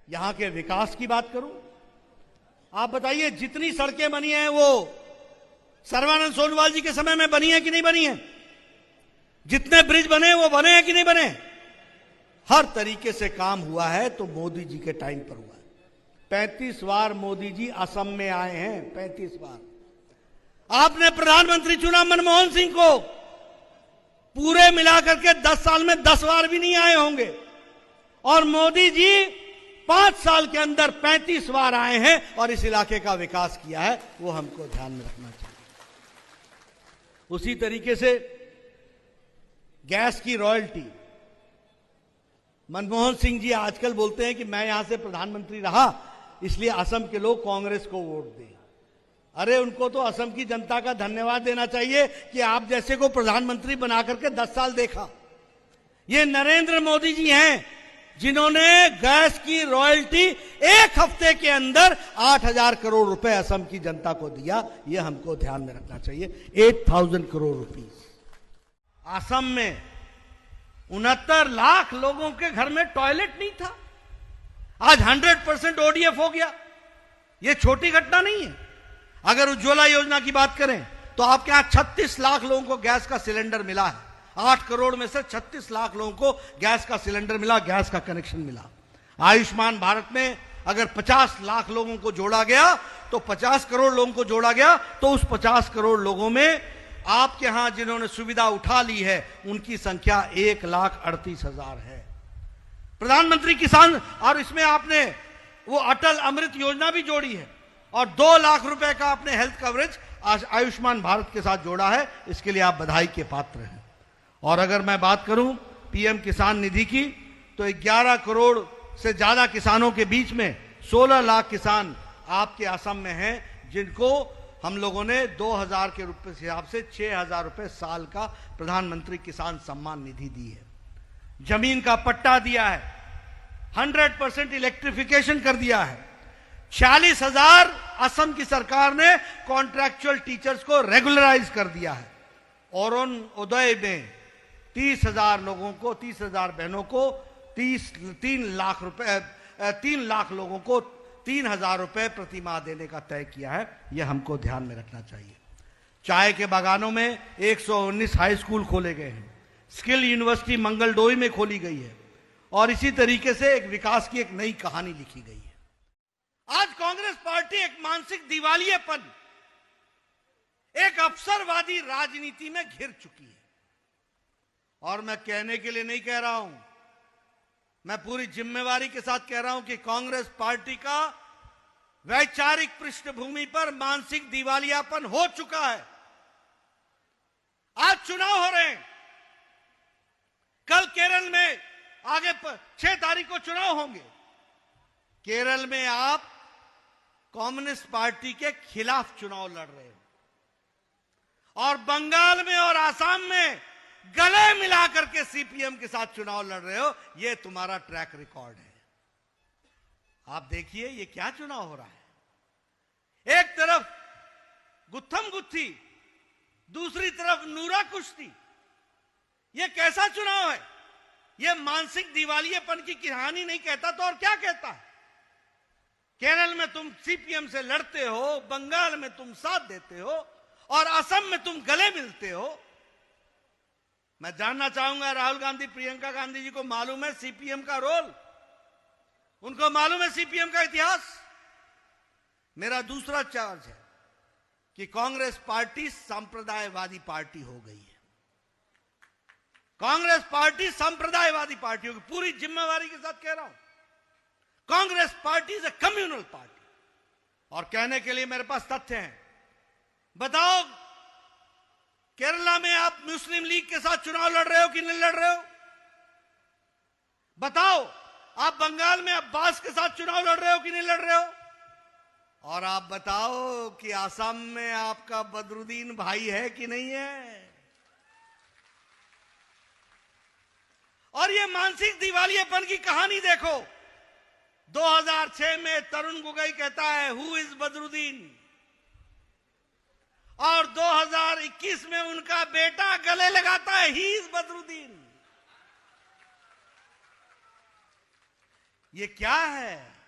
यहां के विकास की बात करूं, आप बताइए जितनी सड़कें बनी हैं वो सर्बानंद सोनोवाल जी के समय में बनी है कि नहीं बनी है? जितने ब्रिज बने वो बने हैं कि नहीं बने? हर तरीके से काम हुआ है तो मोदी जी के टाइम पर हुआ है। 35 बार मोदी जी असम में आए हैं, 35 बार। आपने प्रधानमंत्री चुना मनमोहन सिंह को, पूरे मिलाकर के 10 साल में 10 बार भी नहीं आए होंगे, और मोदी जी 5 साल के अंदर 35 बार आए हैं और इस इलाके का विकास किया है। वो हमको ध्यान में रखना चाहिए। उसी तरीके से गैस की रॉयल्टी, मनमोहन सिंह जी आजकल बोलते हैं कि मैं यहां से प्रधानमंत्री रहा इसलिए असम के लोग कांग्रेस को वोट दें। अरे उनको तो असम की जनता का धन्यवाद देना चाहिए कि आप जैसे को प्रधानमंत्री बना करके 10 साल देखा। ये नरेंद्र मोदी जी हैं जिन्होंने गैस की रॉयल्टी 1 हफ्ते के अंदर 8,000 करोड़ रुपए असम की जनता को दिया। यह हमको ध्यान में रखना चाहिए। 8,000 करोड़ रुपीस। असम में 69 लाख लोगों के घर में टॉयलेट नहीं था, आज 100% ODF हो गया। यह छोटी घटना नहीं है। अगर उज्ज्वला योजना की बात करें तो आपके यहां 36 लाख लोगों को गैस का सिलेंडर मिला है। 8 करोड़ में से 36 लाख लोगों को गैस का सिलेंडर मिला, गैस का कनेक्शन मिला। आयुष्मान भारत में अगर 50 लाख लोगों को जोड़ा गया तो 50 करोड़ लोगों को जोड़ा गया, तो उस 50 करोड़ लोगों में आपके यहां जिन्होंने सुविधा उठा ली है उनकी संख्या 1,38,000 है। प्रधानमंत्री किसान, और इसमें आपने वो अटल अमृत योजना भी जोड़ी है और 2 लाख रुपए का आपने हेल्थ कवरेज आयुष्मान भारत के साथ जोड़ा है। इसके लिए आप बधाई के पात्र हैं। और अगर मैं बात करूं पीएम किसान निधि की, तो 11 करोड़ से ज्यादा किसानों के बीच में 16 लाख किसान आपके असम में हैं जिनको हम लोगों ने 2,000 के रुपए के हिसाब से 6,000 रुपए साल का प्रधानमंत्री किसान सम्मान निधि दी है। जमीन का पट्टा दिया है, 100% इलेक्ट्रिफिकेशन कर दिया है। 46,000 असम की सरकार ने कॉन्ट्रैक्चुअल टीचर्स को रेगुलराइज कर दिया है। और उदय में 30,000 लोगों को, 30,000 बहनों को 3 लाख लोगों को 3,000 रुपए प्रति माह देने का तय किया है। यह हमको ध्यान में रखना चाहिए। चाय के बागानों में 119 हाई स्कूल खोले गए हैं। स्किल यूनिवर्सिटी मंगलडोई में खोली गई है और इसी तरीके से एक विकास की एक नई कहानी लिखी गई है। आज कांग्रेस पार्टी एक मानसिक दिवालियेपन, एक अवसरवादी राजनीति में घिर चुकी है। और मैं कहने के लिए नहीं कह रहा हूं, मैं पूरी जिम्मेवारी के साथ कह रहा हूं कि कांग्रेस पार्टी का वैचारिक पृष्ठभूमि पर मानसिक दिवालियापन हो चुका है। आज चुनाव हो रहे हैं, कल केरल में आगे 6 तारीख को चुनाव होंगे। केरल में आप कम्युनिस्ट पार्टी के खिलाफ चुनाव लड़ रहे हो और बंगाल में और आसाम में गले मिलाकर के सीपीएम के साथ चुनाव लड़ रहे हो। यह तुम्हारा ट्रैक रिकॉर्ड है। आप देखिए ये क्या चुनाव हो रहा है। एक तरफ गुत्थम गुत्थी, दूसरी तरफ नूरा कुश्ती। यह कैसा चुनाव है? यह मानसिक दिवालियेपन की कहानी नहीं कहता तो और क्या कहता है? केरल में तुम सीपीएम से लड़ते हो, बंगाल में तुम साथ देते हो और असम में तुम गले मिलते हो। मैं जानना चाहूंगा राहुल गांधी, प्रियंका गांधी जी को मालूम है सीपीएम का रोल? उनको मालूम है सीपीएम का इतिहास? मेरा दूसरा चार्ज है कि कांग्रेस पार्टी सांप्रदायवादी पार्टी हो गई है। कांग्रेस पार्टी सांप्रदायवादी पार्टी होगी। पूरी जिम्मेवारी के साथ कह रहा हूं, Congress party is a communal party. और कहने के लिए मेरे पास तथ्य हैं। बताओ केरला में आप मुस्लिम लीग के साथ चुनाव लड़ रहे हो कि नहीं लड़ रहे हो? बताओ आप बंगाल में अब्बास के साथ चुनाव लड़ रहे हो कि नहीं लड़ रहे हो? और आप बताओ कि असम में आपका बदरुद्दीन भाई है कि नहीं है? और ये मानसिक दिवालियेपन की कहानी देखो। 2006 में तरुण गोगोई कहता है हु इज बदरुद्दीन, और 2021 में उनका बेटा गले लगाता है ही इज बदरुद्दीन। ये क्या है?